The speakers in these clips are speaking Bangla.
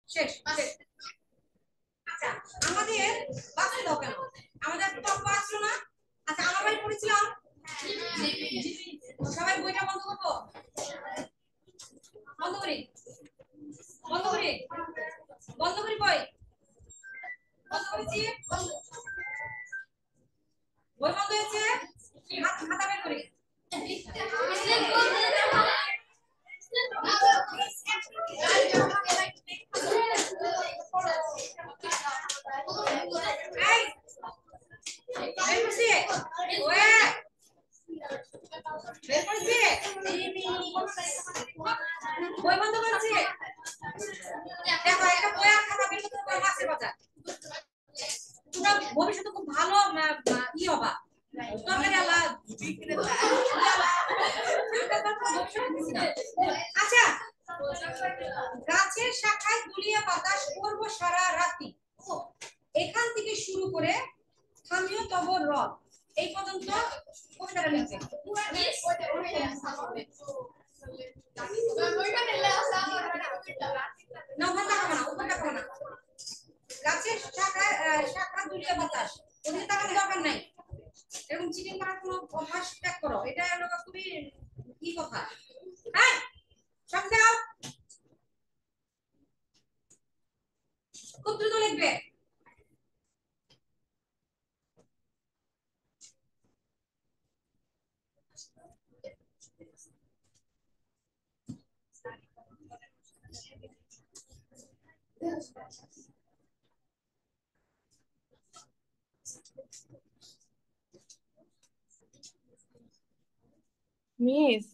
শেষ শেষ। আচ্ছা আমাদের বাসে দাও কেন? আমাদের পক্ষ আসলো না। আচ্ছা আমার বাড়ি পড়েছিলাম। সবাই বইটা বন্ধ করবো। বন্ধ করি বন্ধ করি বন্ধ করি বই বন্ধ করেছি। বই বন্ধ হয়েছে। খাতা বের করি। বই বন্ধ করছি। দেখো একটা বই আর খাতা বের করতে হবে মাছের বাজার। তোমরা ভবিষ্যতে খুব ভালো ই হবা। তরকারি আলা আচ্ছা গাছের শাখায় দুলিয়া বাতাস করব সারা রাতি এখান থেকে শুরু করে থামিও তব রথ এই পর্যন্ত কবিতাটা লিখবে। না ওখানে তাকাবো না ওখানে তাকাবো না। গাছের শাখা দুলিয়া বাতাস ওদিকে তাকানোর দরকার নাই। এরকম চিটিং করার কোনো অভ্যাস ত্যাগ করো। এটা হলো খুবই কি কথা। হ্যাঁ সব দাও খুব দ্রুত লিখবে। মিস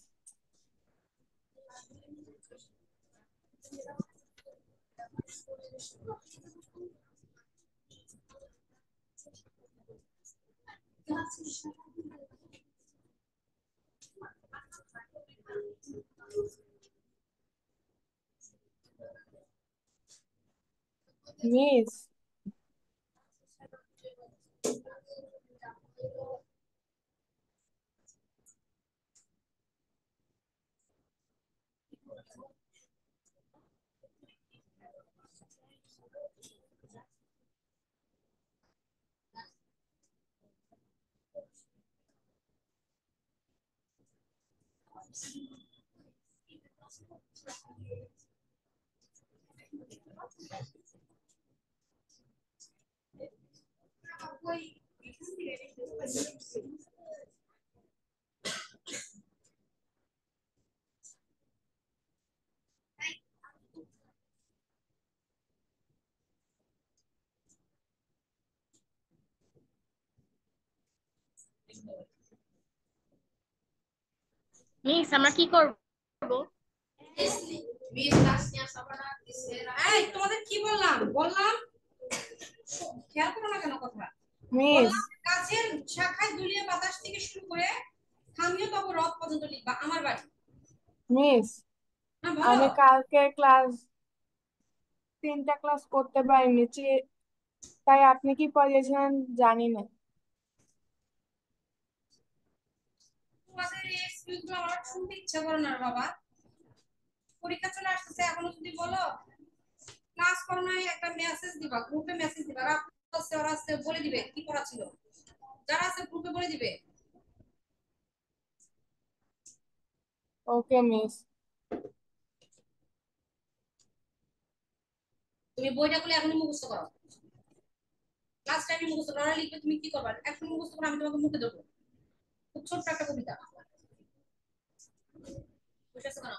মিস মিস আমরা কি করব? এই তোমাদের কি বললাম বললাম খেয়াল করো না কেন কথা। মিস বললাম গাছের শাখায় দুলিয়া বাতাস থেকে শুরু করে থামিও তব রথ পর্যন্ত লিখবা আমার বাড়ি। মিস হ্যাঁ বলো। আমি কালকে ক্লাস 3টা ক্লাস করতে পারিনি তাই আপনি কি পড়িয়েছিলেন জানি না। তোমাদের এই এক্সকিউজ গুলো আমার শুনতে ইচ্ছা করে না বাবা। পরীক্ষা চলে আসতেছে এখনো যদি বলো ক্লাস করো না একটা মেসেজ দিবা গ্রুপে মেসেজ দিবা আছে ওরা আছে বলে দিবে কি করা ছিল। যারা আছে গ্রুপে বলে দিবে। ওকে মিস। তুমি বইটা খুলে এখনই মুখস্থ করো। ক্লাস টাইমে মুখস্থ করো। ওরা লিখবে তুমি কি করবা এখন মুখস্থ করো আমি তোমাকে মুখে দেবো। খুব ছোট্ট একটা কবিতা। বুঝেছো কেন?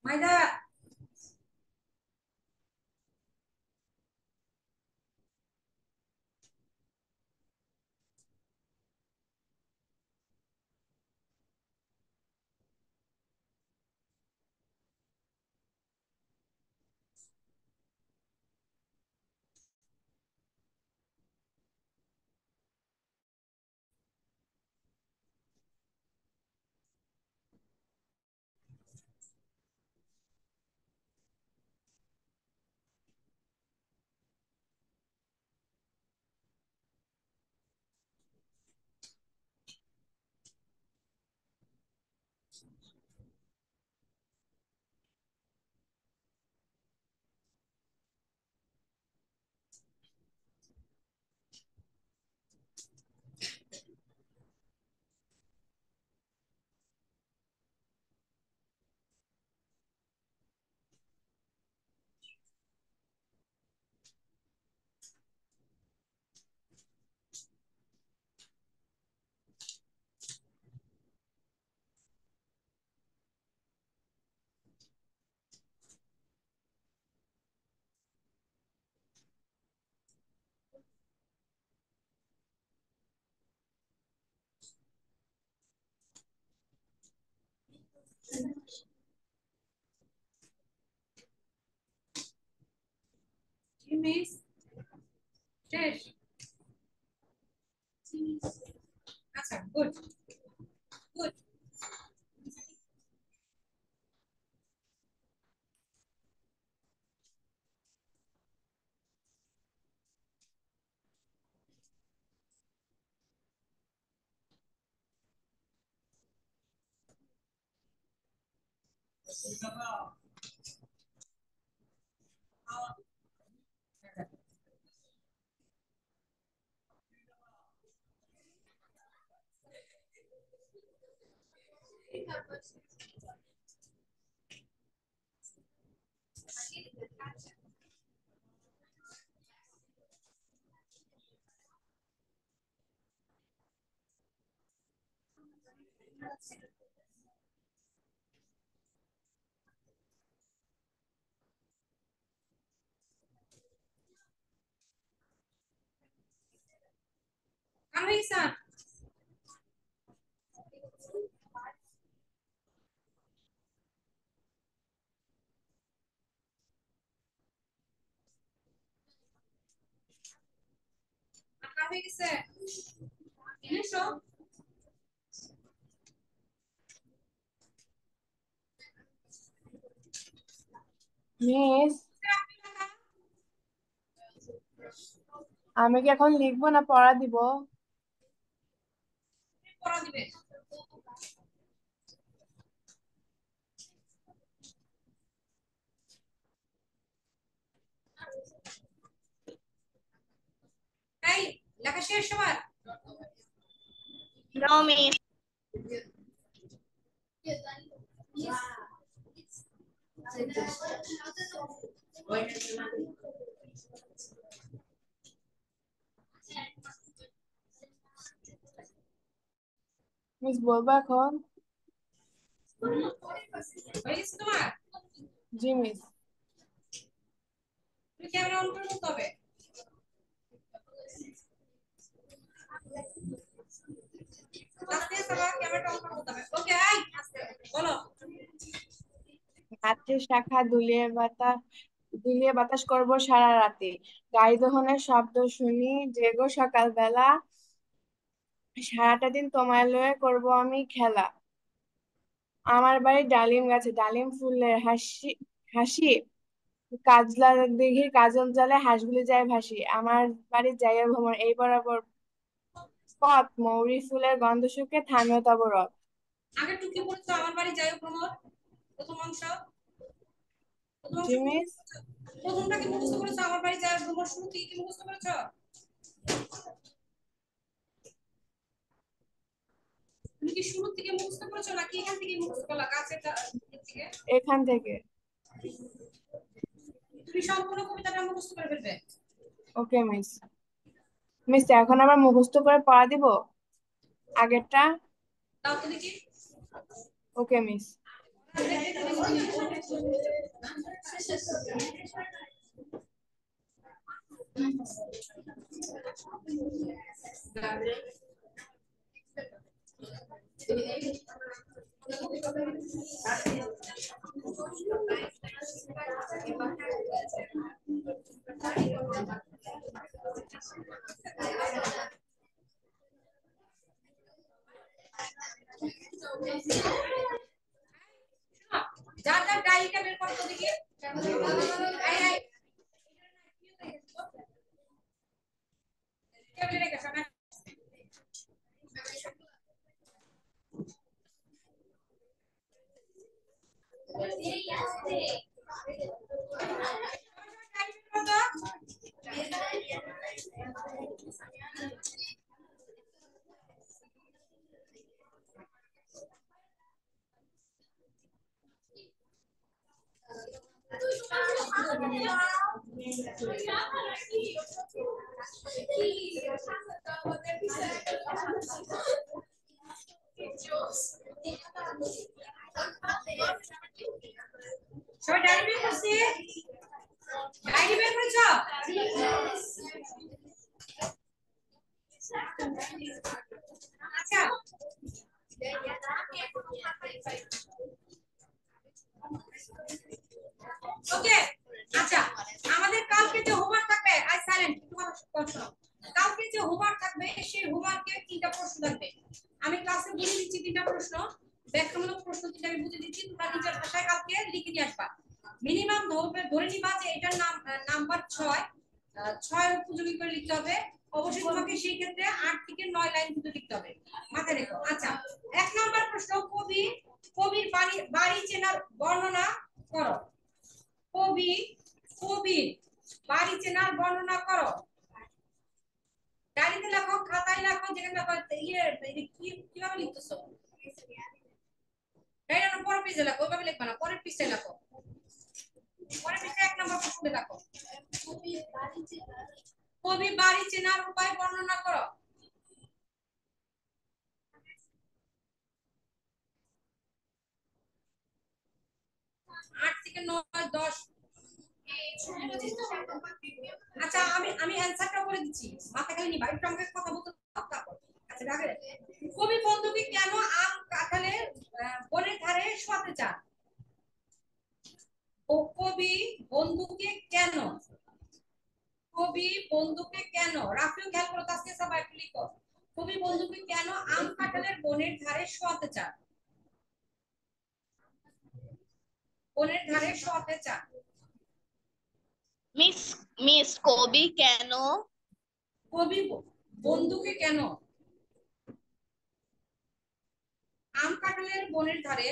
মাইদা মিস শেষ। আচ্ছা গুড গুড। আমি স্যার আঁকা হয়ে গেছে এনেছো। মিস, আমি কি এখন লিখবো না পড়া দিব? পড়া দিবে। এই লেখা শেষ সবার? No miss. মিস বলবো এখন? হয়ে গেছে তোমার? জি মিস। তুমি ক্যামেরা অন করে বলতে হবে। আস্তে সবার ক্যামেরাটা অন করে বলতে হবে। ওকে আই আস্তে বলো। গাছের শাখা দুলিয়ে বাতাস করব সারা রাতে, গাড়ি দহনের শব্দ শুনি জেগো সকালবেলা, সারাটা দিন তোমায় লয়ে করব আমি খেলা। আমার বাড়ি ডালিম গাছে ডালিম ফুলের হাসি হাসি, কাজলা দিঘির কাজল জলে হাঁসগুলি যায় ভাসি, আমার বাড়ি যাইয়া ভ্রমণ এই বরাবর পথ, মৌরি ফুলের গন্ধ শুকে থামেও তব রথ। আগে টুকি পড়েছো আমার বাড়ি যাই প্রমোদ প্রথম অংশ। প্রথম অংশ জি কি মিস। মুখস্থ করেছো? প্রথমটা কি মুখস্থ করেছো আমার বাড়ি যাই প্রমোদ শুরু থেকে কি মুখস্থ করেছো? তুমি কি শুরু থেকে মুখস্থ করেছো নাকি এখান থেকে মুখস্থ করলা গাছের থেকে? এখান থেকে। তুমি সম্পূর্ণ কবিতাটা মুখস্থ করে ফেলবে। ওকে মিস। মিস এখন আবার মুখস্থ করে পড়া দিব আগেরটা? তাও তো দেখি। ওকে মিস। যার যার ডায়েরিটা বের করো তো দেখি। টেবিলে রেখে সবাই সবাই ডায়েরি বের করছি? ডায়েরি বের করেছো? আচ্ছা ওকে, আচ্ছা আমাদের কালকে যে হোমওয়ার্ক থাকবে, আই সাইলেন্ট তোমার প্রশ্ন, কালকে যে হোমওয়ার্ক থাকবে সেই হোমওয়ার্কে তিনটা প্রশ্ন থাকবে। আমি ক্লাসে বলে দিচ্ছি তিনটা প্রশ্ন, ব্যাখ্যামূলক প্রশ্ন তিনটা আমি বুঝে দিচ্ছি, তোমরা নিজের ভাষায় কালকে লিখে নিয়ে আসবা। মিনিমাম ধরে নিবা যে এটার নাম্বার 6 উপযোগী করে লিখতে হবে। অবশ্যই তোমাকে সেই ক্ষেত্রে 8 থেকে 9 লাইন কিন্তু লিখতে হবে, মাথায় রেখো। আচ্ছা, এক নাম্বার প্রশ্ন, কবির বাড়ি চেনার বর্ণনা করো। কবির বাড়ি চেনার বর্ণনা করো। ডায়েরিতে লেখো, খাতায় লেখো, যেখানে লেখো। কিভাবে লিখতেছো? ডায়েরির পরের পেজে লেখো, ওইভাবে লিখবা না, পরের পৃষ্ঠায় লেখো। পরের পৃষ্ঠায় এক নম্বর প্রশ্নে লেখো, কবির বাড়ি চেনার উপায় বর্ণনা করো। আট থেকে 9 10। আচ্ছা আমি অ্যানসারটা বলে দিচ্ছি, মাথা খালি নিবা, একটু আমাকে কথা বলতে দাও তারপর। আচ্ছা দেখো, কবি বন্ধুকে কেন আম কাঁঠালের বনের ধারে শোয়াতে চান? ও কবি বন্ধুকে কেন, কবি বন্ধুকে কেন, রাফিও খেয়াল করো, তাসকে সবাই একটু লিখো। কবি বন্ধুকে কেন আম কাঁঠালের বনের ধারে শোয়াতে চান? বনের ধারে শোয়াতে চান। মিস কবি কেন কবি বন্ধুকে কেন আম কাঁঠালের বনের ধারে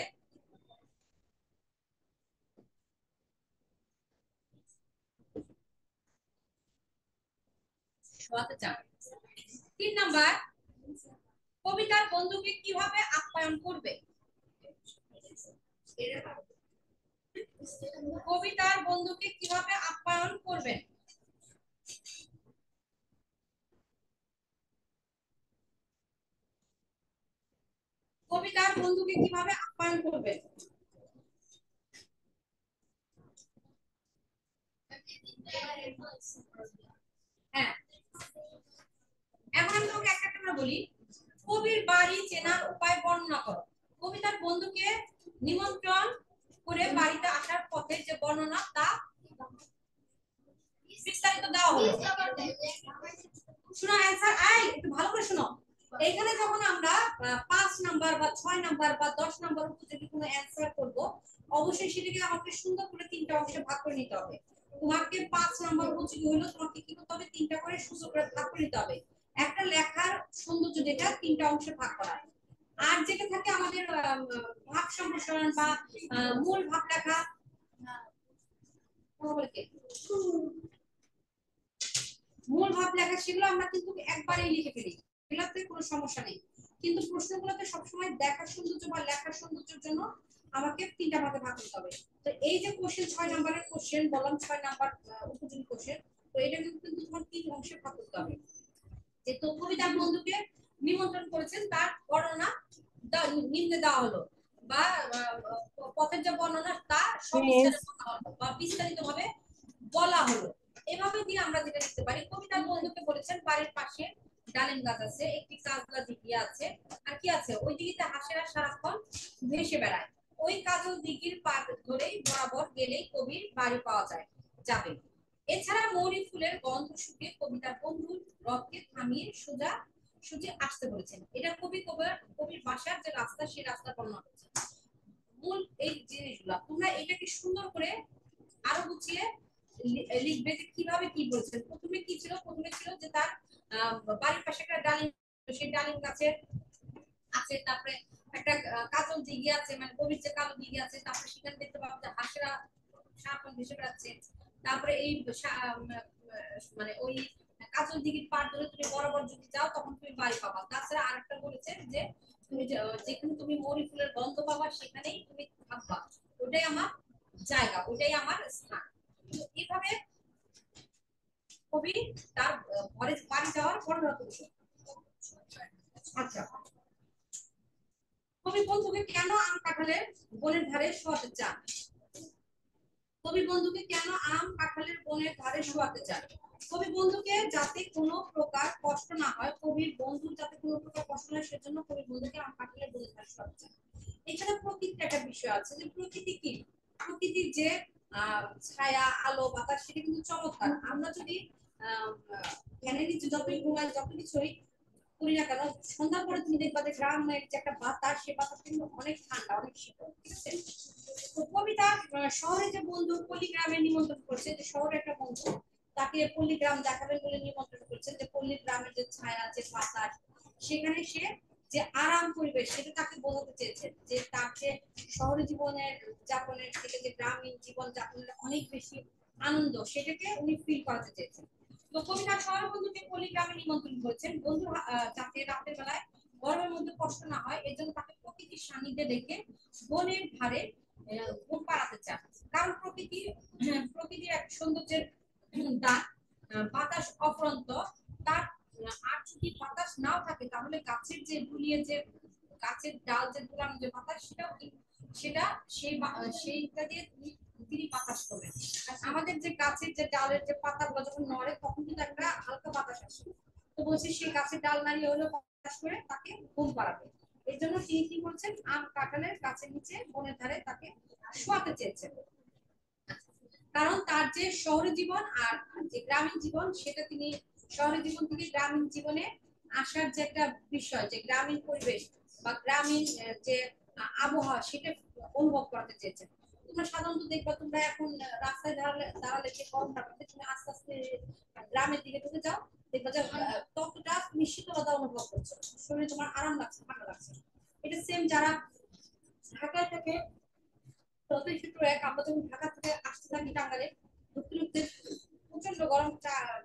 শোয়াতে চান? 3 নাম্বার, কবি তার বন্ধুকে কিভাবে আপ্যায়ন করবে? কবি তার বন্ধুকে কিভাবে আপ্যায়ন করবেন? কবি তার বন্ধুকে কিভাবে আপ্যায়ন করবেন? হ্যাঁ, এখন আমি তোমাকে একটা একটা বলি। কবির বাড়ি চেনার উপায় বর্ণনা করো। কবি তার বন্ধুকে নিমন্ত্রণ করে বাড়িতে আসার পথে যে বর্ণনা তা বিস্তারিত দেওয়া হলো। শোনো অ্যানসার, একটু ভালো করে শোনো। এখানে যখন আমরা 5 নাম্বার বা 6 নাম্বার বা 10 নাম্বার উপযোগী কোনো অ্যানসার করব, অবশ্যই সেটাকে আমাকে সুন্দর করে তিনটা অংশে ভাগ করে নিতে হবে। তোমাকে 5 নাম্বার উপযোগী হলো, তোমাকে কি করতে হবে? তিনটা করে সুন্দর করে ভাগ করে নিতে হবে। একটা লেখার সৌন্দর্য যেটা তিনটা অংশে ভাগ করা। আর যেটা থাকে আমাদের ভাব সম্প্রসারণ বা মূল ভাব লেখা, মূল ভাব লেখা, সেগুলো আমরা কিন্তু একবারেই লিখে ফেলি, এগুলোতে কোনো সমস্যা নেই। কিন্তু প্রশ্নগুলোতে সবসময় দেখার সৌন্দর্য বা লেখার সৌন্দর্যের জন্য আমাকে তিনটা ভাগে ভাগ করতে হবে। তো এই যে কোশ্চেন 6 নাম্বারের কোশ্চেন বললাম, 6 নাম্বার উপযোগী কোশ্চেন, তো এটা কিন্তু তোমার তিন অংশে ভাগ করতে হবে। যে তো কবি তার বন্ধুকে নিমন্ত্রণ করেছেন তার বর্ণনা নিম্নে দেওয়া হলো। বা পথের যে বর্ণনা তা মিস সবিস্তারে বলা হলো বা বিস্তারিত ভাবে বলা হলো। এভাবে দিয়ে আমরা যেটা লিখতে পারি, কবিতার বন্ধুকে বলেছেন বাড়ির পাশে ডালিম গাছ আছে, একটি কাজলা দিঘি আছে, আর কি আছে, ওই দিঘিতে হাঁসেরা সারাক্ষণ ভেসে বেড়ায়, ওই কাজল দিঘির পার ধরেই বরাবর গেলেই কবির বাড়ি পাওয়া যাবে। এছাড়া মৌরি ফুলের গন্ধ শুকে কবিতার বন্ধুর রথকে থামিয়ে সোজা সুজি আসতে বলেছেন। এটা কবির বাসার যে রাস্তা, সেই রাস্তা বর্ণনা করছে। মূল এই জিনিসগুলা তোমরা এটাকে সুন্দর করে আরো গুছিয়ে লিখবে যে কিভাবে কি বলছেন। প্রথমে কি ছিল, প্রথমে ছিল যে তার বাড়ির পাশে একটা ডালিম, সেই ডালিম গাছের আছে, তারপরে একটা কাজল দিঘি আছে, মানে কবির যে কালো দিঘি আছে, তারপরে সেখানে দেখতে পাবো যে হাঁসেরা সারাক্ষণ ভেসে বেড়াচ্ছে। তারপরে এই মানে ওই কাজল দিঘির পার ধরে তুমি বরাবর যদি যাও তখন তুমি বাড়ি পাবা। তাছাড়া আরেকটা বলেছে যে তুমি যেখানে তুমি মৌরি ফুলের গন্ধ পাবা সেখানেই তুমি থাকবা, ওটাই আমার জায়গা, ওটাই আমার স্থান। এইভাবে কবি তার ঘরে বাড়ি যাওয়ার বর্ণনা করেছে। আচ্ছা, কবি বন্ধুকে কেন আম কাঁঠালের বনের ধারে শোয়াতে চান? কবি বন্ধুকে কেন আম কাঁঠালের বনের ধারে শোয়াতে চান? কবি বন্ধুকে যাতে কোনো প্রকার কষ্ট না হয়, কবির বন্ধু যাতে কোনো প্রকার কষ্ট না হয়, সেজন্য কবি বন্ধুকে আম কাঁঠালের বনের ধারে শোয়াতে চান। এছাড়া প্রকৃতির একটা বিষয় আছে, যে প্রকৃতি কি, প্রকৃতির যে ছায়া আলো বাতাস সেটা কিন্তু চমৎকার। আমরা যদি ফ্যানের নিচে যতই ঘুমাই যত কিছুই করি না কেন, সন্ধ্যার পরে তুমি দেখবা যে গ্রামের যে একটা বাতাস, সে বাতাস কিন্তু অনেক ঠান্ডা, অনেক শীতল, ঠিক আছে। তো কবিতা শহরে যে বন্ধু পল্লীগ্রামে নিমন্ত্রণ করছে, যে শহরে একটা বন্ধু তাকে পল্লীগ্রাম দেখাবেন বলে নিমন্ত্রণ করছে, যে পল্লীগ্রামের যে ছায়া যে বাতাস, সেখানে সে যে আরাম পরিবেশ সেটা তাকে বোঝাতে চেয়েছেন, যে তার যে শহরে জীবনের যাপনের থেকে যে গ্রামীণ জীবন যাপনের অনেক বেশি আনন্দ, সেটাকে উনি ফিল করাতে চেয়েছেন। তো কবিতা শহর বন্ধুকে পল্লীগ্রামে নিমন্ত্রণ করেছেন, বন্ধু যাতে রাতের বেলায় গরমের মধ্যে কষ্ট না হয়, এর জন্য তাকে প্রকৃতির সান্নিধ্যে রেখে বনের ধারে ঘুম পাড়াতে চান। কারণ প্রকৃতির এক সৌন্দর্যের দান, বাতাস অফুরন্ত তার। আর যদি বাতাস নাও থাকে তাহলে গাছের যে দুলিয়ে যে গাছের ডাল যে দুলানো যে বাতাস, সেটাও সেটা সেইটা দিয়ে তিনি বাতাস করবেন। আর আমাদের যে গাছের যে ডালের যে পাতাগুলো যখন নড়ে তখন কিন্তু একটা হালকা বাতাস আসে, তো বলছি সেই গাছের ডাল নাড়িয়ে হলো বাতাস করে তাকে ঘুম পাড়াবে। এই জন্য তিনি কি বলছেন, আম কাঁঠালের গাছের নিচে বনের ধারে তাকে শোয়াতে চেয়েছেন। কারণ তার যে শহরের জীবন আর যে গ্রামীণ জীবন, সেটা তিনি শহরের জীবন থেকে গ্রামীণ জীবনে আসার যে একটা বিষয়, যে গ্রামীণ পরিবেশ বা গ্রামীণ যে আবহাওয়া, সেটা অনুভব করতে চেয়েছেন। তোমরা সাধারণত দেখবা, তোমরা এখন রাস্তায় দাঁড়ালে যে গরমটা পাবে, তুমি আস্তে আস্তে গ্রামের দিকে ঢুকে যাও, দেখবা যে ততটা তুমি শীতলতা অনুভব করছো, শরীরে তোমার আরাম লাগছে, ভালো লাগছে। এটা সেম যারা ঢাকায় থাকে, ততই ক্ষেত্রে এক, আমরা যখন ঢাকা থেকে আসতে থাকি টাঙ্গালে, ঢুকতে ঢুকতে প্রচন্ড গরম,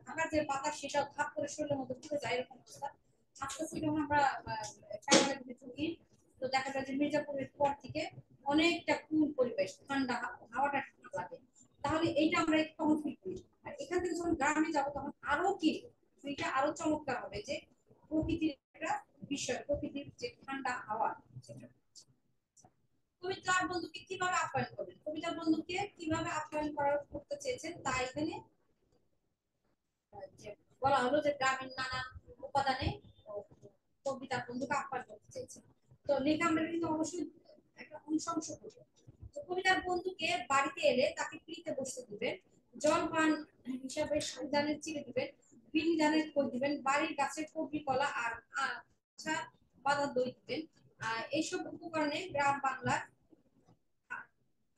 ঢাকার যে বাতাস সেটা ভাব করে শরীরের মধ্যে ঢুকে যায়, এরকম অবস্থা। আস্তে আস্তে যখন আমরা টাঙ্গালের দিকে ঢুকি, তো দেখা যায় যে মির্জাপুরের পর থেকে অনেকটা কুল পরিবেশ, ঠান্ডা হাওয়াটা ঠান্ডা লাগে। তাহলে এইটা আমরা তখন ফিল করি। আর এখান থেকে যখন গ্রামে যাবো তখন আরো কি ফিলটা আরো চমৎকার হবে, যে প্রকৃতির একটা বিষয়, প্রকৃতির যে ঠান্ডা হাওয়া সেটা। কবি তার বন্ধুকে কিভাবে আপ্যায়ন করবেন, কবিতার বন্ধুকে কিভাবে আপ্যায়ন করতে চেয়েছেন তা এখানে বলা হলো, যে গ্রামীণ নানান উপাদানে কবিতার বন্ধুকে আপ্যায়ন করতে চেয়েছেন। তো লেখা আমরা কিন্তু অবশ্যই একটা অনুশংস করবো। তো কবিতার বন্ধুকে বাড়িতে এলে তাকে পিড়িতে বসতে দিবেন, জল পান হিসাবে সুদানের চিড়ে দিবেন, বিনি ধানের খোল দিবেন, বাড়ির গাছের কবি কলা আর আচ্ছা বাঁধা দই দিবেন। এইসব উপকরণে গ্রাম বাংলার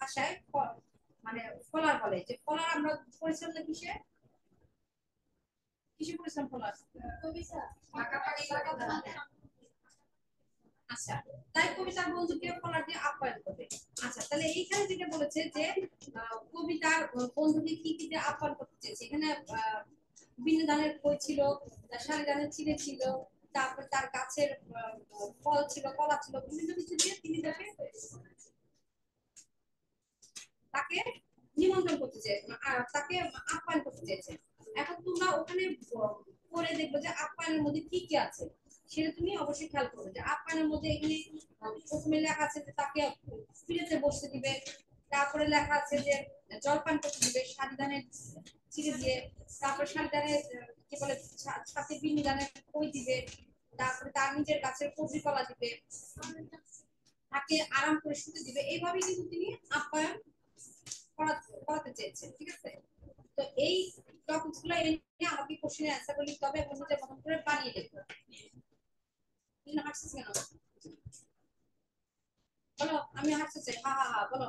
ভাষায় মানে ফলার বলে, যে ফলার আমরা পরিশ্রম কিসে কিসে পরিশ্রম ফলার আচ্ছা, তাই কবিতার বন্ধুকে ফলার দিয়ে আপ্যায়ন করবে। আচ্ছা, তাহলে এইখানে যেটা বলেছে যে কবিতার বন্ধুকে কি কি দিয়ে আপ্যায়ন করতে চেয়েছে, এখানে বিভিন্ন ধানের বই ছিল, শাড়ি ধানের চিড়ে ছিল, তারপর তার গাছের ফল ছিল, কলা ছিল, বিভিন্ন কিছু দিয়ে তিনি তাকে নিমন্ত্রণ করতে চেয়েছেন, তাকে আপ্যায়ন করতে চেয়েছেন। এখন তোমরা ওখানে পরে দেখবে যে আপ্যায়নের মধ্যে কি কি আছে। সেটা তুমি অবশ্যই খেয়াল করবে যে আপ্যায়নের মধ্যে এখানে প্রথমে লেখা আছে যে তাকে পিড়েতে বসতে দিবে, তারপরে লেখা আছে যে জলপান করতে দিবে শাড়ি দানের চিড়ে দিয়ে, তারপরে শাড়ি দানের কি বলে ছাতে বিনি দানের কই দিবে, তারপরে তার নিজের গাছের কবি কলা দিবে, তাকে আরাম করে শুতে দিবে। এইভাবে কিন্তু তিনি আপ্যায়ন করাতে চেয়েছেন, ঠিক আছে? তো এই টপিকস গুলো এনে আমাকে কোশ্চেনের অ্যান্সার গুলো লিখতে হবে এবং নিজের মতন করে বানিয়ে লিখতে হবে। হাসছিস কেন? বলো আমি হাসতেছি, হা হা হা বলো,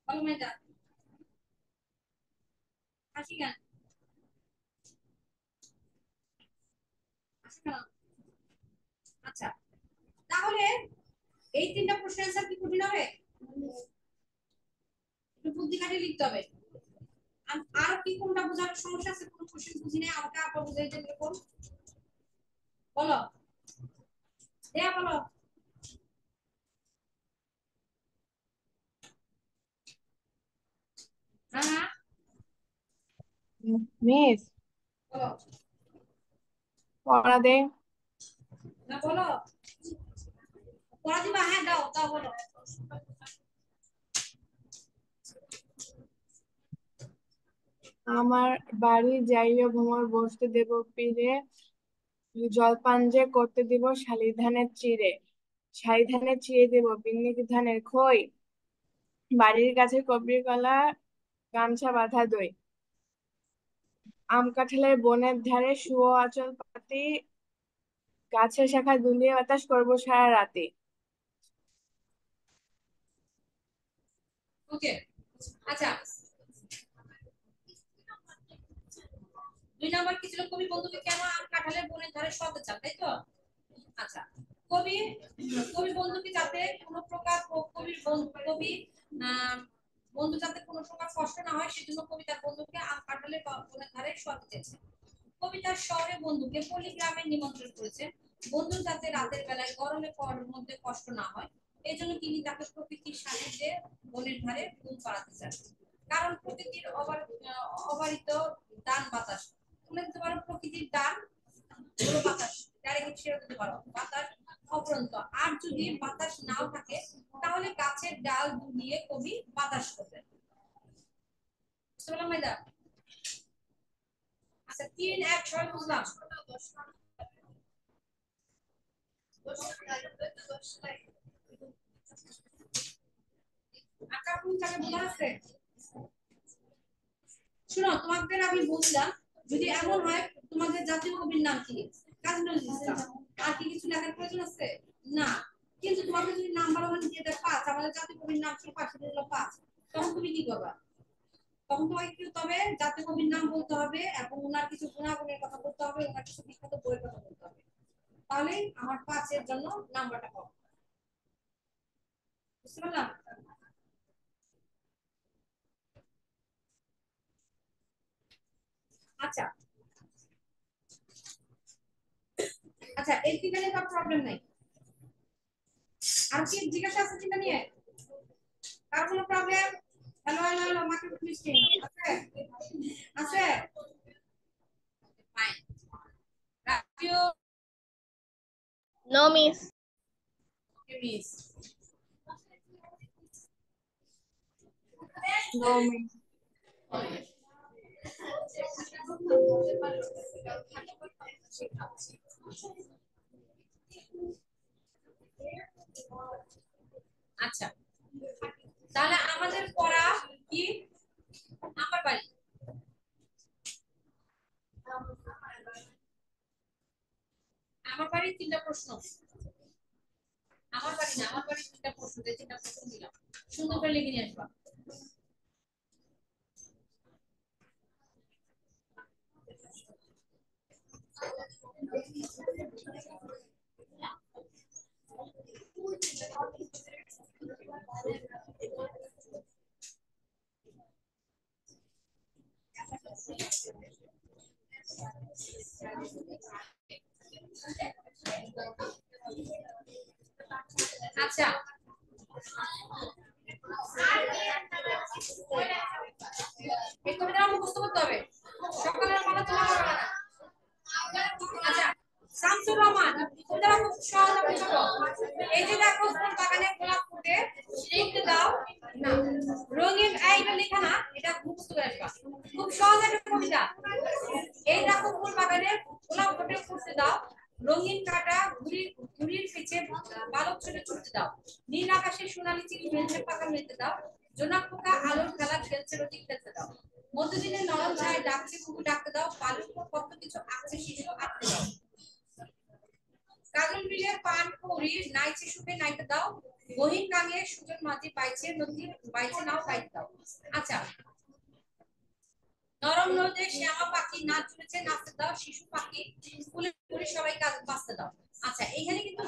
বলো মেয়েটা হাসি কেন, হাসি কেন? আচ্ছা, তাহলে এই তিনটা প্রশ্নের অ্যান্সার কি কঠিন হবে? একটু বুদ্ধি খাটিয়ে লিখতে হবে। আর কি কোনটা বোঝার সমস্যা আছে? কোন কোশ্চেন বুঝি নাই আমাকে আবার বুঝাই দেন এরকম, বলো দেয়া, বলো। হ্যাঁ মিস বলো, পড়া দে। না বলো পড়া দিবা, হ্যাঁ দাও দাও বলো। আমার বাড়ি যাইও ভ্রমর বসতে দেব পীরে, জলপান যে করতে দিব শালি ধানের চিড়ে, শালি ধানের চিড়ে দেব বিন্নি ধানের খই, বাড়ির কাছে কবরি কলা গামছা বাঁধা দই, আম কাঁঠালের বনের ধারে শুয়ো আঁচল পাতি, গাছের শাখায় দুলিয়ে বাতাস করবো সারা রাতে। ওকে, আচ্ছা 2 নাম্বার কি ছিল? কবি বন্ধুকে কেন আম কাঁঠালের বনের ধারে শোয়াতে চান, তাই তো? আচ্ছা, কবি কবি বন্ধুকে যাতে কোনো প্রকার কবি আহ, বন্ধু যাতে কোনো প্রকার কষ্ট না হয় সেজন্য কবি তার বন্ধুকে আম কাঁঠালের বনের ধারে শোয়াতে চেয়েছেন। কবি তার শহরে বন্ধুকে পল্লীগ্রামে নিমন্ত্রণ করেছেন, বন্ধু যাতে রাতের বেলায় গরমে মধ্যে কষ্ট না হয় এই জন্য তিনি তাকে প্রকৃতির সান্নিধ্যে বনের ধারে ঘুম পাড়াতে চান। কারণ প্রকৃতির অবারিত দান বাতাস, তোমরা দিতে পারো প্রকৃতির দান হলো বাতাস, ডাইরেক্ট ছেড়ে দিতে পারো বাতাস অপরন্ত। আর যদি বাতাস নাও থাকে তাহলে গাছের ডাল দুলিয়ে কবি বাতাস করবেন। বুঝতে পারলাম ভাইদা? আচ্ছা 3, 1, 6 বুঝলাম। আচ্ছা কোন জায়গায় বোঝা আছে? শুনো তোমাদের আমি বলছিলাম যদি এমন হয় তোমাদের জাতীয় কবির নাম কি? কাজী নজরুল ইসলাম, আর কি কিছু লেখার প্রয়োজন আছে? না। কিন্তু তোমাকে যদি নাম্বার ওখানে দিয়ে দেয় 5, আমাদের জাতীয় কবির নাম ছিল পাশে দিল 5, তখন তুমি কি করবা? তখন তোমাকে কি তবে জাতীয় কবির নাম বলতে হবে এবং ওনার কিছু গুণাগুণের কথা বলতে হবে, ওনার কিছু বিখ্যাত বইয়ের কথা বলতে হবে, তাহলে আমার 5-এর জন্য নাম্বারটা পাবো। বুঝতে পারলাম? আচ্ছা আচ্ছা এই তিনটা নিয়ে তো প্রবলেম নাই। আর কি জিজ্ঞাসা আছে চিন্তা নিয়ে? কার কোনো প্রবলেম? হ্যালো হ্যালো হ্যালো মাকে মিষ্টি আছে? আছে ফাইন। রাখিও No, miss. Miss. No miss. আচ্ছা তাহলে আমাদের পড়া কি? আমার বাড়ি, আমার বাড়ির 3টা প্রশ্ন, আমার বাড়ি না, আমার বাড়ির 3টা প্রশ্ন, যে 3টা প্রশ্ন দিলাম সুন্দর করে লিখে নিয়ে আসবা। আচ্ছা এই কবিতা মুখস্থ করতে হবে, সকালের কথা তোলা হবে না। আচ্ছা একটা কবিতা, এই দেখো ফুল বাগানের গোলাপ ফুটে ফুটতে দাও, রঙিন কাটা ঘুড়ির পিছে বালক ছোটে ছুটতে দাও, নীল আকাশে সোনালি চিল মেলছে পাকা মেলতে দাও, জোনাক পোকা আলোর খেলা খেলছে রতি খেলতে দাও, মধ্যদিনের নরম ছায় ডাকছে কুকু ডাকতে দাও, বালুর উপর কত কিছু আঁকছে শিশু আঁকতে দাও, কাজল বিলের পান কৌড়ি নাইছে সুখে নাইতে দাও, গহীন গাঙে সুজন মাঝি পাইছে নদী বাইছে নাও পাইতে দাও। আচ্ছা, নরম নদে শ্যামা পাখি নাচ চলেছে নাচতে দাও, শিশু পাখি ফুলে ফুলে সবাই কাজ বাঁচতে দাও। আচ্ছা, এখানে কিন্তু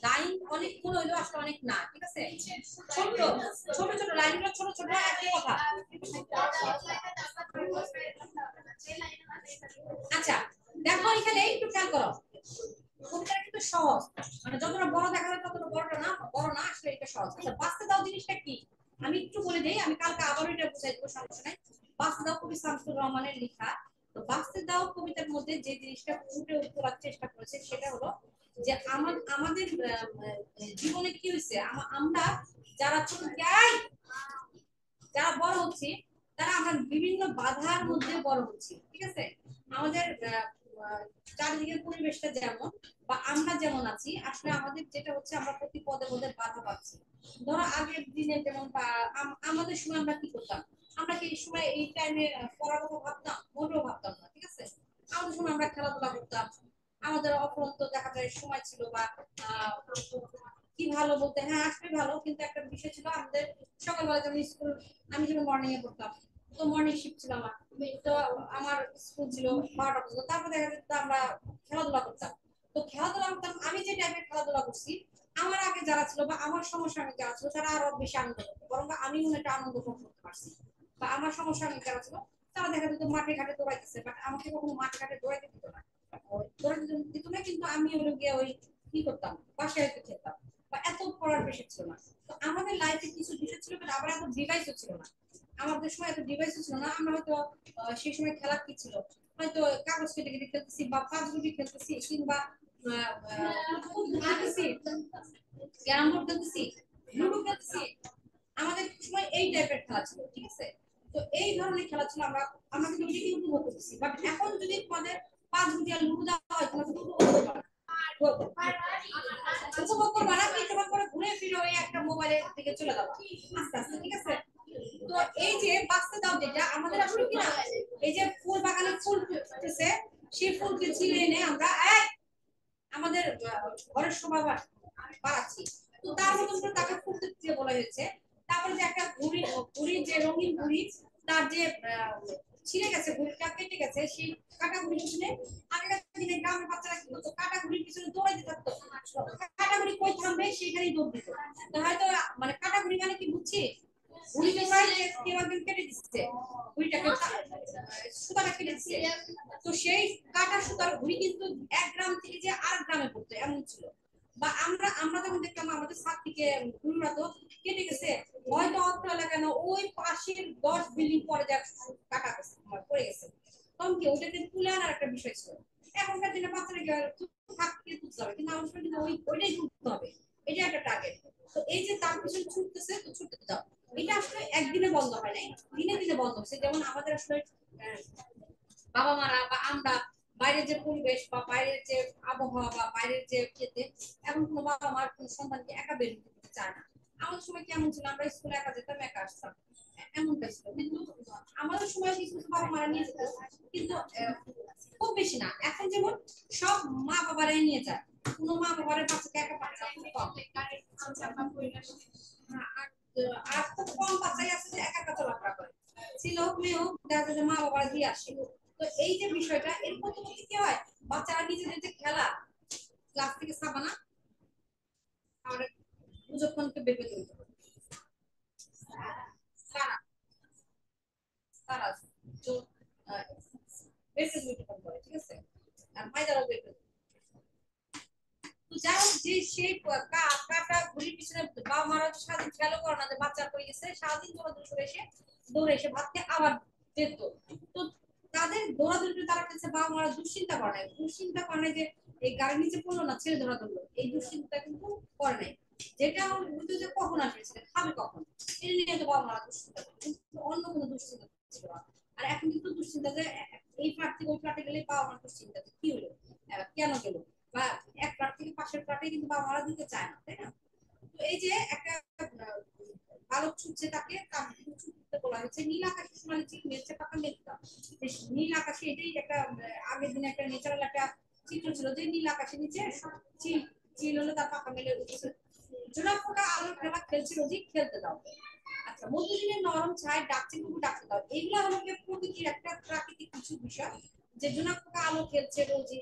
লাইন অনেক গুণ হইলো, আসলে অনেক না, ঠিক আছে, ছোট ছোট ছোট লাইনগুলো ছোট ছোট একই কথা। আচ্ছা দেখো, এখানে একটু খেয়াল করো, কবিতাটা কিন্তু সহজ, মানে যতটা বড় দেখা যায় ততটা বড় না, আসলে এটা সহজ। আচ্ছা, বাঁচতে দাও জিনিসটা কি আমি একটু বলে দেই, আমি কালকে আবারও এটা বুঝাই দেবো, সমস্যা নাই। বাঁচতে দাও কবি শামসুর রহমানের লেখা। তো বাঁচতে দাও কবিতার মধ্যে যে জিনিসটা ফুটে তোলার চেষ্টা করেছে সেটা হলো যে আমাদের জীবনে কি হয়েছে, আমরা যারা ছোট যারা বড় হচ্ছি, তারা আমরা বিভিন্ন বাধার মধ্যে বড় হচ্ছি, ঠিক আছে। আমাদের চারিদিকের পরিবেশটা যেমন বা আমরা যেমন আছি, আসলে আমাদের যেটা হচ্ছে আমরা প্রতি পদে পদে বাধা পাচ্ছি। ধরো আগের দিনে যেমন আমাদের সময় আমরা কি করতাম, আমরা কি এই সময় এই টাইমে পড়ার কথা ভাবতাম, মোটেও ভাবতাম না, ঠিক আছে। আমাদের সময় আমরা খেলাধুলা করতাম, আমাদের অপরন্ত দেখা যায় সময় ছিল, বা কি ভালো বলতে, হ্যাঁ আসলে ভালো, কিন্তু একটা বিষয় ছিল আমাদের সকালবেলা যেমন স্কুল, আমি যেমন মর্নিং এ পড়তাম, তো মর্নিং শিফট ছিল আমার, তো আমার স্কুল ছিল 12টা পর্যন্ত, তারপর দেখা যেত আমরা খেলাধুলা করতাম। তো খেলাধুলা করতাম, আমি যে টাইপের খেলাধুলা করছি, আমার আগে যারা ছিল বা আমার সমস্যা আমি যারা ছিল তারা আরো বেশি আনন্দ করতো, বরং আমি মনে একটা আনন্দ করতে পারছি, বা আমার সমস্যা আমি যারা ছিল তারা দেখা যেত মাঠে ঘাটে দৌড়াইতেছে, বাট আমাকে কখনো মাঠে ঘাটে দৌড়াইতে দিত না, দৌড়াইতে দিত না, কিন্তু আমি হলো গিয়ে ওই কি করতাম, বাসায় হয়তো খেলতাম, বা এত পড়ার প্রেশার ছিল না। তো আমাদের লাইফে কিছু বিষয় ছিল, বাট আবার এত ডিভাইসও ছিল না, আমাদের সময় এত ডিভাইসও ছিল না। আমরা হয়তো সেই সময় খেলা কি ছিল, হয়তো কাগজ কেটে কেটে খেলতেছি, বা পাঁচগুলি খেলতেছি, কিংবা খেলতেছি, ক্যারাম বোর্ড খেলতেছি, লুডো খেলতেছি, আমাদের সময় এই টাইপের খেলা ছিল, ঠিক আছে। তো এই ধরনের খেলা ছিল, আমরা আমরা কিন্তু এটাকে উপভোগ করতেছি, বাট এখন যদি তোমাদের 5 গুটি আর লুডো দেওয়া হয়, তোমরা কিন্তু উপভোগ করবে না, উপভোগ করবে না, কিছুক্ষণ পরে ঘুরে ফিরে ওই একটা মোবাইলের দিকে চলে যাবো আস্তে আস্তে, ঠিক আছে। তো এই যে বাঁচতে দাও যেটা আমাদের আসলে কি না, এই যে ফুল বাগানে ফুল ফুটেছে, সেই ফুলকে ছিঁড়ে এনে আমরা আমাদের ঘরের শোভা বাড়াচ্ছি। তো তার মতন করে তাকে ফুটতে দিয়ে বলা হয়েছে। তারপরে যে একটা ঘুড়ি যে রঙিন ঘুড়ি, তার যে ছিঁড়ে গেছে, ঘুড়িটা কেটে গেছে, সেই কাটা ঘুড়ির পিছনে আগেকার দিনে গ্রামের বাচ্চারা কি করতো, কাটা ঘুড়ির পিছনে দৌড়াইতে থাকতো, কাটা ঘুড়ি কই থামবে সেখানেই দৌড় দিত। তো হয়তো মানে কাটা ঘুড়ি মানে কি বুঝছি, ঘুড়িটা কেউ একদিন কেটে দিচ্ছে, ঘুড়িটাকে সুতাটা কেটে দিচ্ছে, তো সেই কাটা সুতার ঘুড়ি কিন্তু এক গ্রাম থেকে যে আরেক গ্রামে পড়তো, এমন ছিল। বা আমরা আমরা যখন দেখলাম আমাদের ছাদ থেকে ঘুড়িটা তো কেটে গেছে, হয়তো অত্র এলাকায় না, ওই পাশের 10 বিল্ডিং পরে যা কাটা গেছে পড়ে গেছে, তখন কি ওইটাকে তুলে আনার একটা বিষয় ছিল। এখনকার দিনে বাচ্চারা থাকতে তুলতে হবে, কিন্তু আমার সময় কিন্তু ওইটাই তুলতে হবে, এটা একটা টার্গেট। তো এই যে তার পিছনে ছুটতেছে, তো ছুটতে দাও, এটা আসলে একদিনে বন্ধ হয় নাই, দিনে দিনে বন্ধ হচ্ছে। যেমন আমাদের আসলে বাবা মারা বা আমরা বাইরের যে পরিবেশ বা বাইরের যে আবহাওয়া বা বাইরের যে ইয়েতে, এখন কোনো বাবা মার কোনো সন্তানকে একা বের করতে চায় না। আমাদের সময় কেমন ছিল, আমরা স্কুলে একা যেতাম একা আসতাম, এমনটা ছিল। কিন্তু আমাদের সময় কিছু বাবা মারা নিয়ে যেত, কিন্তু খুব বেশি না। এখন যেমন সব মা বাবারাই নিয়ে যায়, কোনো মা বাবার বাচ্চাকে একা পাঠায় না, খুব কম। আর খুব কম বাচ্চাই আছে যে একা একা চলাফেরা করে, ছিল হোক মেয়ে হোক, দেখা যায় যে মা বাবা দিয়ে আসে। তো এই যে বিষয়টা, এর মধ্যে কি হয়, বাচ্চারা নিজেদের যে খেলা, ক্লাস থেকে সাবানা আর পুজোক্ষণকে বের করে দিতে হবে, সারা সারা তো বের করে দিতে পারে, ঠিক আছে। আর মাইদারাও বের করে, যাই হোক, যে সেই কাটা ঘুড়ির পিছনে বাবা মারা সারাদিন খেয়াল করে না যে বাচ্চা হয়ে গেছে, সারাদিন দৌড়ে এসে ভাত খেয়ে আবার যেত। তো তাদের দৌড়াদৌড়ি তারা কাছে বাবা মারা দুশ্চিন্তা করে নাই যে এই গাড়ির নিচে পড়লো না, ছেড়ে ধরা ধরলো, এই দুশ্চিন্তা কিন্তু করে নাই। যেটা হতো যে কখন আসবে, সেটা খাবে কখন, এটা নিয়ে তো বাবা মারা দুশ্চিন্তা করে, কিন্তু অন্য কোনো দুশ্চিন্তা ছিল না। আর এখন কিন্তু দুশ্চিন্তা যে এই ফ্ল্যাট থেকে ওই ফ্ল্যাটে গেলে বাবা মার দুশ্চিন্তা যে কি হলো, কেন গেল, বা এক ফ্ল্যাট থেকে পাশের ফ্ল্যাটে কিন্তু বাবা মারা দিতে চায় না, তাই না? তো এই যে একটা বালক ছুটছে, তাকে ছুটতে বলা হয়েছে। নীল আকাশে সোনালি চিল মেলছে পাকা মেঘটা। নীল আকাশে এটাই একটা আগের দিনে একটা ন্যাচারাল একটা চিত্র ছিল যে নীল আকাশের নিচে চিল চিল হলো তার পাকা মেলে উঠেছে। জোড়া ফোটা আলোর খেলা খেলছে রোজি, খেলতে দাও। আচ্ছা, মধুদিনের নরম ছায় ডাকছে কুকু, ডাকতে দাও। এগুলো হলো প্রকৃতির একটা প্রাকৃতিক কিছু বিষয়, যে জোনাক পোকা আলো খেলছে রোজি,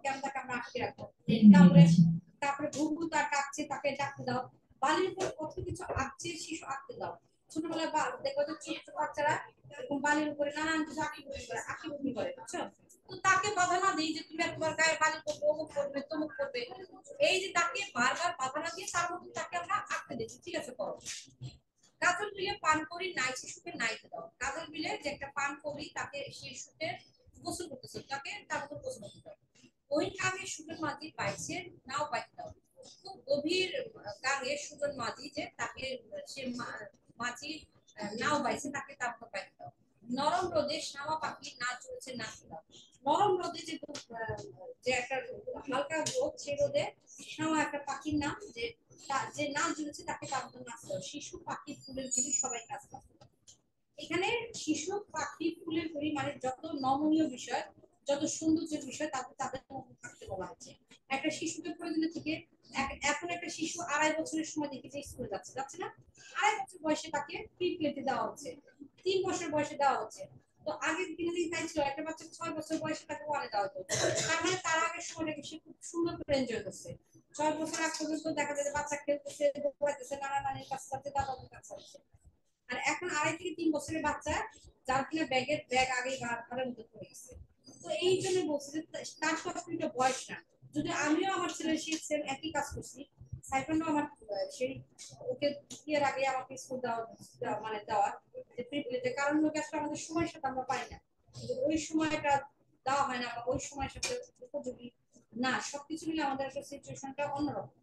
কেন তাকে আমরা আটকে রাখবো। তারপরে তারপরে ঘুঘু তার ডাকছে, তাকে ডাকতে দাও। বালির উপর কত কিছু আঁকছে, শিশু আঁকতে দাও। ছোটবেলায় দেখো যে ছোট ছোট বাচ্চারা এরকম বালির উপরে নানান কিছু আঁকিবুকি করে, বুঝছো? তো তাকে বাধা না দিই যে তুমি একবার গায়ে বালি করবে, অমুক করবে, তমুক করবে, এই যে তাকে বারবার বাধা না দিয়ে তার মধ্যে তাকে আমরা আঁকতে দিচ্ছি, ঠিক আছে করো। গাজল বিলে পান করি নাই শিশুকে নাইতে দাও। গাজল বিলে যে একটা পান করি, তাকে শিশুকে গোসল করতেছে, তাকে তার মতো গোসল করতে দাও। ওই কামে সুজন মাঝি পাইছে, নাও পাইতে দাও। খুব গভীর গানে সুজন মাঝি যে তাকে সে মাঝি নাও পাইছে, তাকে তার মতো পাইতে দাও। নরম রোদে শামা পাখি নাচ চলছে, নাচতে দাও। নরম রোদে যে যে একটা হালকা রোদ, সেই রোদে শামা একটা পাখির নাম, যে যে নাচ ঝুলেছে তাকে তার মতো নাচতে দাও। শিশু পাখি ফুলের কুড়ি সবাই কাজ করতে দাও। এখানে শিশু পাখি ফুলের কুড়ি মানে যত নমনীয় বিষয়, যত সৌন্দর্যের বিষয়, তাতে তাদের মধ্যে থাকতে বলা হচ্ছে। একটা শিশুকে প্রয়োজনীয় থেকে এখন একটা শিশু 2.5 বছরের সময় দেখে যে স্কুলে যাচ্ছে, যাচ্ছে না? 2.5 বছর বয়সে তাকে প্রি প্লেতে দেওয়া হচ্ছে, 3 বছর বয়সে দেওয়া হচ্ছে। তো আগের দিনে দিন তাই ছিল, একটা বাচ্চা 6 বছর বয়সে তাকে ওয়ানে দেওয়া হতো। তার মানে তার আগের সময়টাকে সে খুব সুন্দর করে এনজয় করছে। 6 বছর আগ পর্যন্ত দেখা যায় যে বাচ্চা খেলতেছে, দৌড়াইতেছে, নানা নানির কাছে যাচ্ছে, দাদাদের কাছে যাচ্ছে। আর এখন 2.5 থেকে 3 বছরের বাচ্চা, যার কিনা ব্যাগ আগেই ঘরের মধ্যে পড়ে গেছে। তো এই জন্য বলছি যে তার সবসময় বয়স না। যদি আমিও আমার ছেলের শিখছেন একই কাজ করছি, সাইফানও আমার সেই ওকে বিয়ের আগে আমাকে স্কুল মানে দেওয়ার যে প্রিভিলেজে, কারণ লোক আসলে আমাদের সময়ের সাথে আমরা পাই না, ওই সময়টা দেওয়া হয় না, বা ওই সময়ের সাথে উপযোগী না, সবকিছু মিলে আমাদের একটা সিচুয়েশনটা অন্যরকম।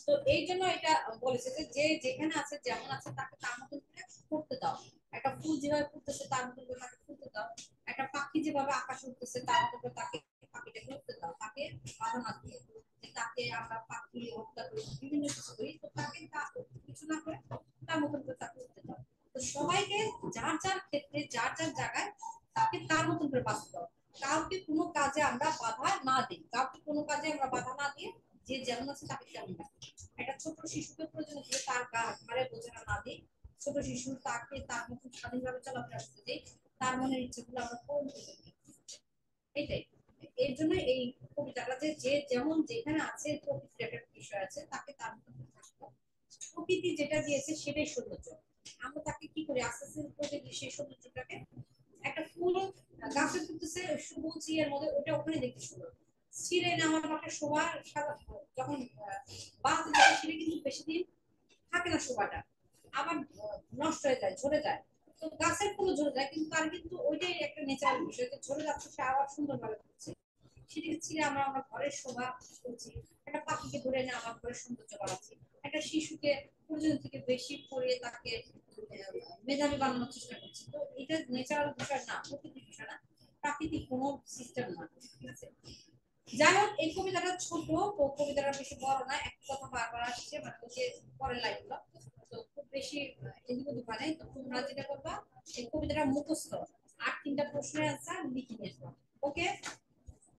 তো এই জন্য এটা বলেছে যে যে যেখানে আছে যেমন আছে তাকে তার মতন করে করতে দাও। একটা ফুল যেভাবে ফুটতেছে তার মতন করে তাকে ফুটতে দাও। একটা পাখি যেভাবে আকাশ উঠতেছে তার মতন করে তাকে পাখিটাকে উঠতে দাও। তাকে বাধা না দিয়ে, যে তাকে আমরা পাখি হত্যা করি, বিভিন্ন কিছু করি, তো তাকে কিছু না করে তার মতন করে তাকে উঠতে দাও। তো সবাইকে যার যার ক্ষেত্রে যার যার জায়গায় তাকে তার মতন করে বাঁচতে দাও। কাউকে কোনো কাজে আমরা বাধা না দিই, কাউকে কোনো কাজে আমরা বাধা না দিয়ে যে যেমন আছে তাকে তেমন রাখি। একটা ছোট শিশুকে প্রয়োজন হলে তার ঘরে বোঝানো না দিই, ছোট শিশু তাকে তার মতো স্বাধীনভাবে চলাফেরা করতে দিই, তার মনের ইচ্ছেগুলো আমরা পূরণ করতে দিই। এটাই, এর জন্য এই কবিতাটা যে যে যেমন যেখানে আছে প্রকৃতির একটা বিষয় আছে, তাকে তার মতো থাকতে। প্রকৃতি যেটা দিয়েছে সেটাই সৌন্দর্য। আমরা তাকে কি করি, আস্তে আস্তে প্রকৃতি সেই সৌন্দর্যটাকে, একটা ফুল গাছে ফুটতেছে সবুজ ইয়ের মধ্যে, ওটা ওখানে দেখতে সুন্দর। ছিঁড়ে নেওয়ার একটা শোভা সাদা, যখন বাঁধতে যায় ছিঁড়ে কিন্তু বেশি দিন থাকে না শোভাটা, আবার নষ্ট হয়ে যায়, ঝরে যায়। তো গাছের ফুল ঝরে যায়, কিন্তু তার কিন্তু ওইটাই একটা ন্যাচারাল বিষয় যে ঝরে যাচ্ছে, সে আবার সুন্দরভাবে হচ্ছে। সেটাকে ছিঁড়ে আমরা আমরা ঘরের শোভা করছি, একটা পাখিকে ধরে এনে আমার ঘরের সৌন্দর্য বাড়াচ্ছি, একটা শিশুকে প্রয়োজন থেকে বেশি পড়িয়ে তাকে মেধাবী বানানোর চেষ্টা করছি। তো এটা ন্যাচারাল বিষয় না, প্রকৃতির বিষয় না, প্রাকৃতিক কোনো সিস্টেম না, ঠিক আছে? যাই হোক, এই কবিতাটা ছোট, তো কবিতাটা বেশি বড় না, একটা কথা বারবার আসছে, মানে ওই যে পরের লাইনগুলো, তো খুব বেশি এদিক ওদিক হয় নাই। তো তোমরা যেটা করবা, এই কবিতাটা মুখস্থ আর 3টা প্রশ্নের অ্যান্সার লিখে নিয়ে আসবা। ওকে।